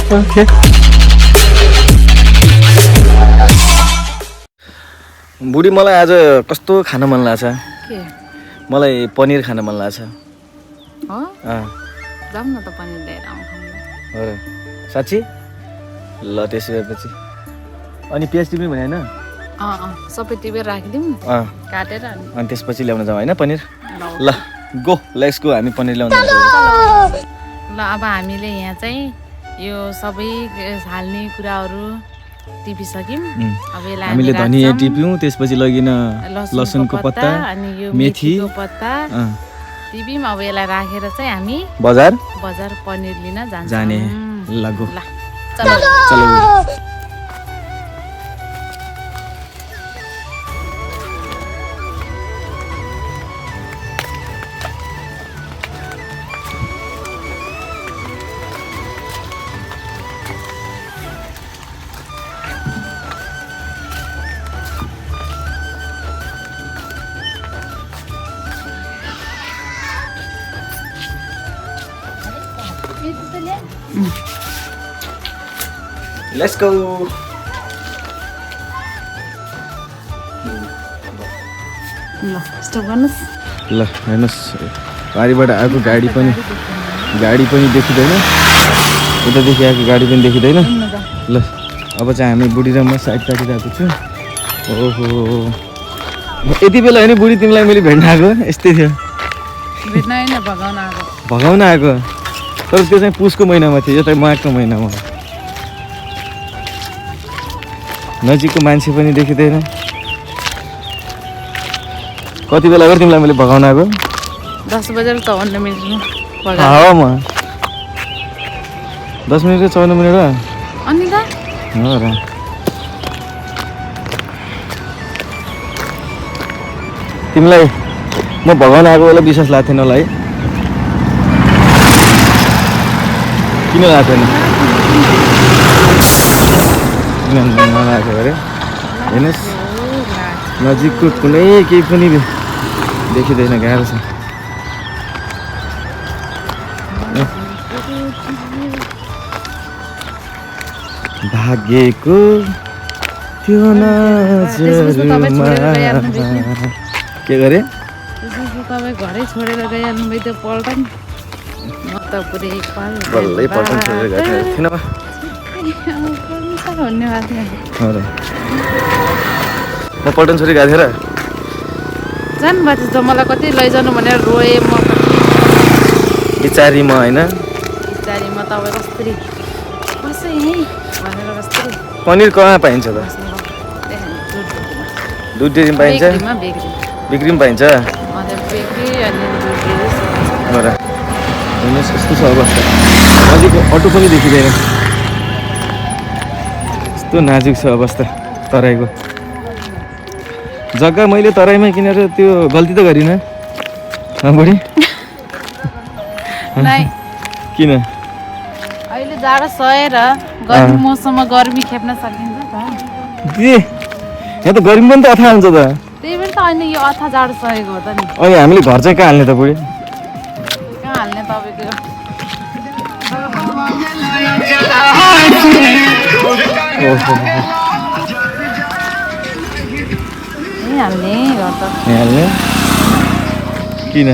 Okay बुढी मलाई आज कस्तो खान मन लाग्छ के मलाई पनिर खान मन लाग्छ हो अँ जाऊ न त पनिर लिएर आउँ खानु हो र साँच्ची ल त्यसो भएपछि अनि प्याज टिप्ने भने होइन सबै टिपेर राखिदिउँ अँ काटेर अनि त्यसपछि ल्याउन जाउँ होइन पनिर ल ल गो लेट्स गो हामी पनिर ल्याउन जान्छौँ अब हामीले यहाँ चाहिँ यो सबै हाल्ने कुराहरू टिपिसक्यौँ अब यसलाई हामीले धनियाँ टिप्यौँ त्यसपछि लगिन लसुनको पत्ता अनि यो मेथी मेथीको पत्ता टिप्यौँ अब यसलाई राखेर चाहिँ हामी बजार पनिर लिन जान्छौँ जाने लगो ल चलो चलो लेट्स गो ल स्टप गर्नुहोस् ल हेर्नुहोस् बारीबाट आएको गाडी पनि देखिँदैन उतादेखि आएको गाडी पनि देखिँदैन ल अब चाहिँ हामी बुढी र म साइड काटिरहेको छु ओहो यति बेला होइन बुढी तिमीलाई मैले भेट्न आएको यस्तै थियो भेट्न होइन भगाउन आएको भगाउन आएको तर त्यो चाहिँ पुसको महिनामा थियो यो चाहिँ माघको महिनामा नजिकको मान्छे पनि देखिँदैन कति बेला गएर तिमीलाई मैले भगाउन आएको 10 बजेर 54 मिनटमा हावामा 10 मिनट 54 मिनट अनि त हो र तिमीलाई म भगाउन आएको बेला विश्वास लाग्थेन होला है किन लाग्थेन किन नलागेको अरे हेर्नुहोस् नजिकको कुनै केही पनि देखिँदैन गाह्रो छ भाग्यको त्यो नजरमा के गरे तपाईँ घरै छोडेर गइहाल्नु भयो त्यो पल्टन म त पुरै बल्लै पल्टन छोडेर गएको थिएन धन्यवाद म पल्टन छोडी गएको थिएँ र जानुभएको थियो त मलाई कति लैजानु भनेर रोएँ म बिचारी म होइन बिचारी म तपाईँ कस्तरी बस यहीँ भनेर कस्तरी पनिर कहाँ पाइन्छ त दुध डेरी पाइन्छ बेकरी बिक्री पनि पाइन्छ बेकरी अनि हो र हेर्नुहोस् कस्तो छ अवस्था नजिक अटो पनि देखिँदैन यस्तो नाजुक छ अवस्था तराईको जग्गा मैले तराईमा किनेर त्यो गल्ती त गरिनँ बुढी किन अहिले जाडो सहेर गर्मी मौसममा गर्मी खेप्न सकिन्छ त यहाँ त गर्मी पनि त अथा हाल्छ त त्यही पनि त अहिले यो अथा जाडो सहेको हो त नि अनि हामीले घर चाहिँ कहाँ हाल्ने त बुढी कहाँ हाल्ने तपाईँको हाल्ने घर त हाल्ने किन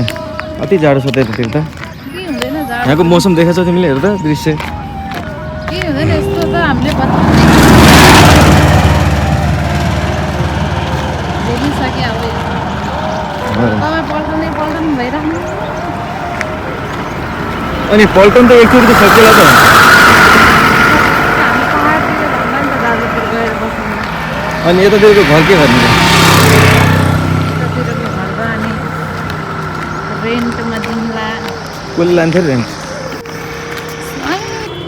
अति जाडो छ त्यतातिर त के हुँदैन जाडो यहाँको मौसम देखाएको छ तिमीले हेर त दृश्य के हुँदैन यस्तो त हामीले देखिसक्यो अब तपाईँ पल्टन भइराख्नु अनि पल्टन त एकचोटि त सकिएला त हामी पहाडतिर भन्दा नि त दाजुतिर गएर बस्नु अनि यतातिरको घर के गर्ने यतातिरको घर त अनि रेन्टमा दिउँला कसले लान्थ्यो रेन्ट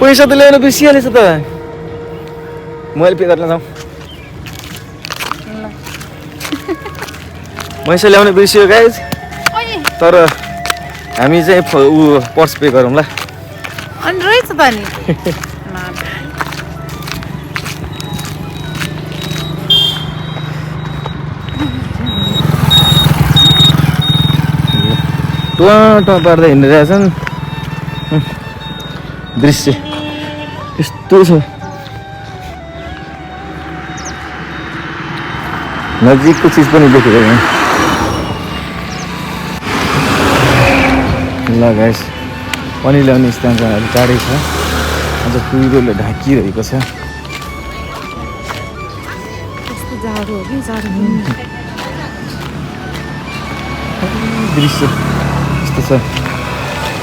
पैसा त ल्याउनु बिर्सिहालेछ त मैले पे गर्न जाउँ पैसा ल्याउनु बिर्सियो गाइज तर हामी चाहिँ पर्स पे गरौँ ल अनि रहेछ त नि टुवा पार्दै हिँडिरहेछन् दृश्य यस्तो छ नजिकको चिज पनि देखिँदैन ल गाइस पनि ल्याउने स्थान चाहिँ अलिक टाढै छ अझ कुहिरोले ढाकिरहेको छ जाडो हो कि जाडो दृश्य यस्तो छ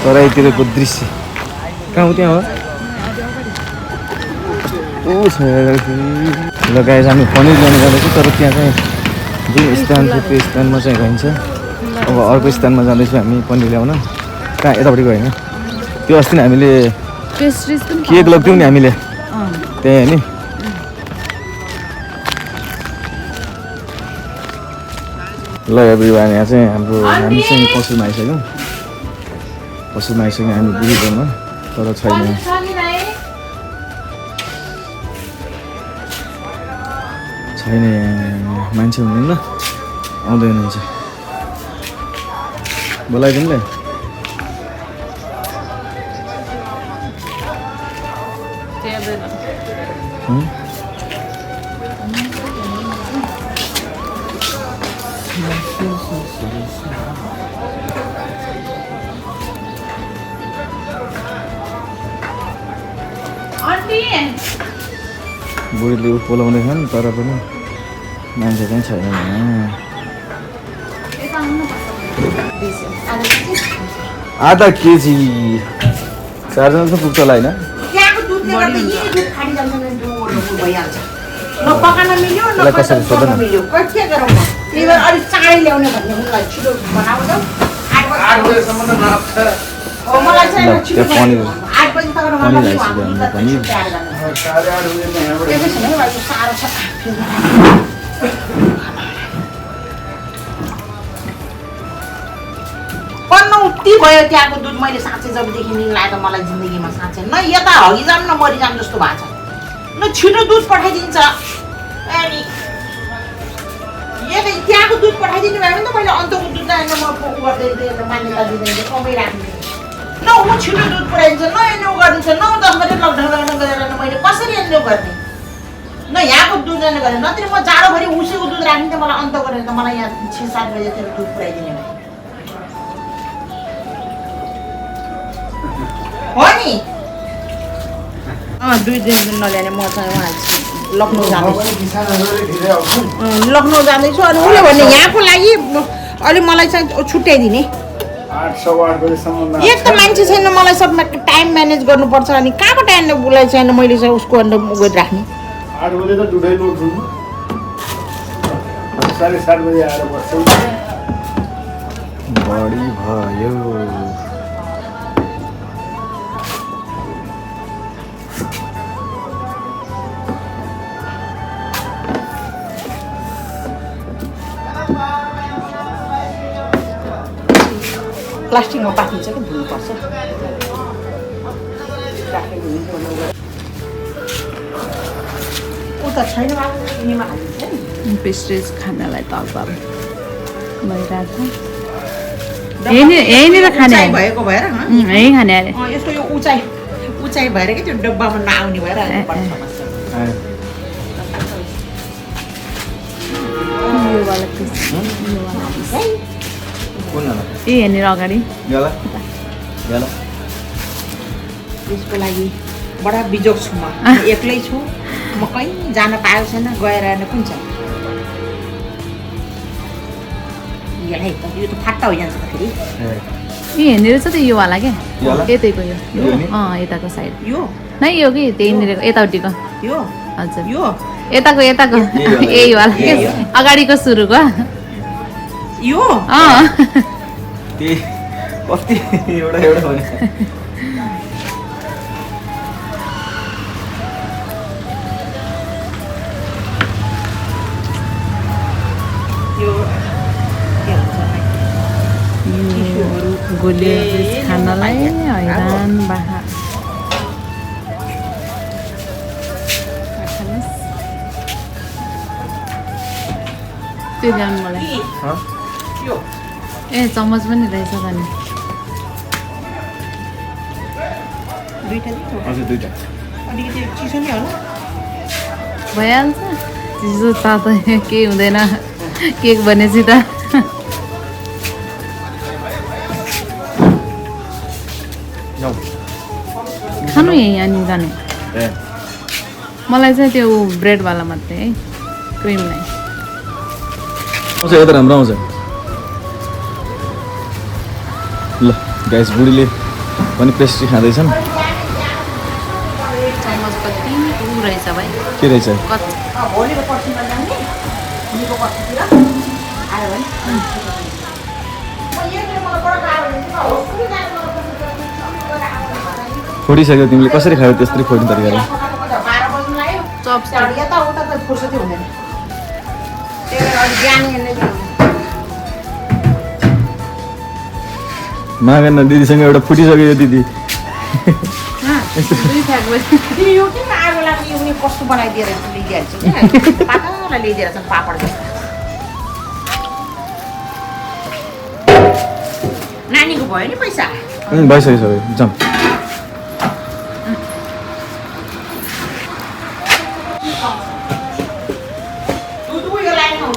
तराईतिरको दृश्य कहाँ हो त्यहाँ हो ऊ छ ल गाइस हामी पनिर ल्याउनु जाँदैछौँ तर त्यहाँ चाहिँ जुन स्थान थियो त्यो स्थानमा चाहिँ रहन्छ अब अर्को स्थानमा जाँदैछौँ हामी पनिर ल्याउन कहाँ यतापट्टिको होइन त्यो अस्ति नै हामीले पेस्ट्रिज पनि केक लग्थ्यौँ नि हामीले त्यही होइन ल एभ्रिवान यहाँ चाहिँ हाम्रो हामी चाहिँ पसलमा आइसक्यौँ हामी बुढीकोमा तर छैन यहाँ मान्छे हुनुहुन्न आउँदै हुनुहुन्छ बोलाइदिनु ल बुढीले बोलाउँदैछन् तर पनि मान्छे चाहिँ छैन आधा केजी 4 जना चाहिँ पुग्छ होला होइन कसरी सोध्दैन उति भयो त्यहाँको दुध मैले साँच्चै जबदेखि निलाएको मलाई जिन्दगीमा साँच्चै न यता हगिजाम न मरिजाम जस्तो भएको छ न छिटो दुध पठाइदिन्छ अनि त्यहाँको दुध पठाइदिनु भयो भने त मैले अन्तको दुध जाने म गर्दै मान्यता दिँदैन कमै राख्ने न ऊ छिटो दुध पठाइदिन्छ न एन्यौ गरिदिन्छ न 10 बजे लकडाउन गरेर मैले कसरी एन्यौ गर्ने न यहाँको दुध जाने गरेर नत्र म जाडोभरि उसीको दुध राख्ने त मलाई अन्त गरेर त मलाई यहाँ 6-7 बजेतिर दुध पुऱ्याइदिने हो नि 2 दिन नल्याने म चाहिँ उहाँ लखनऊ जाँदैछु अनि उसले भन्ने यहाँको लागि अलि मलाई चाहिँ छुट्याइदिने 8:08 बजेसम्म एक त मान्छे छैन मलाई सबमा टाइम म्यानेज गर्नुपर्छ अनि कहाँबाट आएर उसलाई चाहिँ मैले चाहिँ उसको अन्त गरिराख्ने 8 बजे त डुडै नउठ्नु 7:30 बजे आएर बस्छु बढी भयो प्लास्टिकमा पाकिन्छ कि धुनुपर्छ उता छैन यिनीमा हालिन्छ नि पेस्ट्रिज खानालाई त अब भइरहेको यहीँनिर खाने भएको भएर यहीँ खाने अरे यसको यो उचाइ भएर कि त्यो डब्बामा नआउने भएर ए यहाँनिर अगाडि यसको लागि बडा बिजोग छु म एक्लै छु म कहीँ जान पाएको छैन गएर कुन छ यो त फाट्टा भइजान्छ त फेरि ए यहाँनिर छ त योवाला क्या यतैको यो यताको साइड यो नै यो कि त्यहीँनिर यताउतिको यो हजुर यो यताको यहीवाला अगाडिको सुरुको यो कति एउटा भने गोलिया खानालाई हैरान बाहा त्यो ल्याउनु मलाई ए चम्मच पनि रहेछ त नि दुईटा हजुर दुईटा अलिकति चिसो नै हो नि भइहाल्छ चिसो तातो केही हुँदैन केक भनेपछि त खानु यहाँनिर जाने ए मलाई चाहिँ त्यो ब्रेडवाला मात्रै है क्रिम नै आउँछ यो त राम्रो आउँछ ल गाइस बुढीले पनि पेस्ट्री खाँदैछन् चमच कति ऊ रहेछ भाइ के रहेछ कति भोलिको पर्सिमा जाने भोलिको पर्सितिर आयो भने म यही मलाई बडा आयो भने होस्पिटल जानु फोडिसक्यो तिमीले कसरी खायौ त्यस्तै फोड्ने तरिकाले 12 बज्नु लाग्यो चप्स त्यहाँबाट यताउता त फुर्सदै हुँदैन त्यही भएर अहिले बिहान हेर्ने मागन दिदीसँग एउटा फुटिसक्यो यो दिदी दुई फ्याक भयो तिमी यो किन आगो लाग्ने यो कस्तो बनाइदिएर ल्याइदिइहाल्छ क्या पातला ल्याइदिएर छ पापड जस्तो नानीको भयो नि पैसा भइसक्यो सबै जाउँ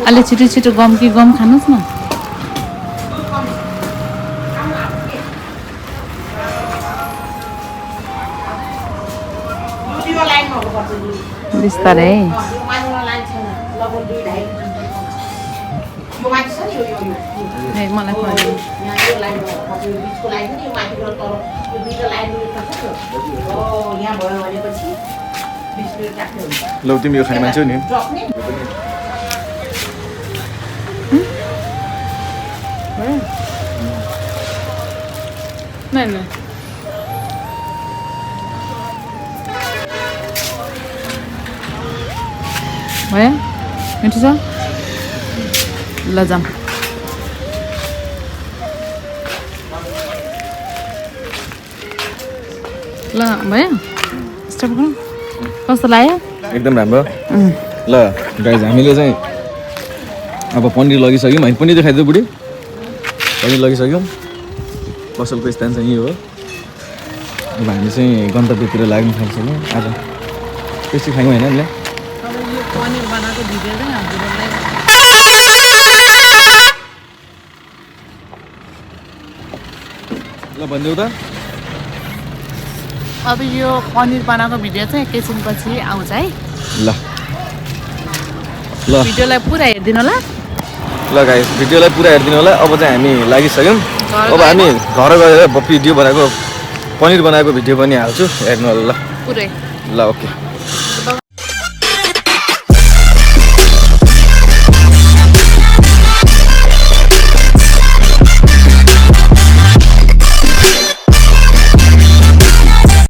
अलि छिटो छिटो गम कि गम खानुहोस् न बिस्तारै ए मलाई खुवाइदिनु। लौ तिमी यो खाने मान्छे हो नि नहीं नहीं भयो मिठो छ ल जाम ल भयो स्टार्ट गरौँ कस्तो लाग्यो एकदम राम्रो ल गाइज हामीले चाहिँ अब पनिर लगिसक्यौँ होइन पनिर खाइदियो बुढी पनिर लगिसक्यौँ पसलको स्थान चाहिँ यही हो अब हामी चाहिँ गन्तव्यतिर लाग्नु थाल्छौँ आज त्यसै खायौँ होइन हामीले यो पनिर बनाएको भिडियो चाहिँ हजुरहरूलाई ल भनिदेऊ त अब यो पनिर बनाएको भिडियो चाहिँ एकैछिनपछि आउँछ है ल ल भिडियोलाई पुरा हेरिदिनु होला ल गाइस भिडियोलाई पुरा हेरिदिनु होला अब चाहिँ हामी लागिसक्यौँ अब हामी घर गएर भिडियो बनाएको पनिर बनाएको भिडियो पनि हाल्छु हेर्नु होला ल पुरै ल ओके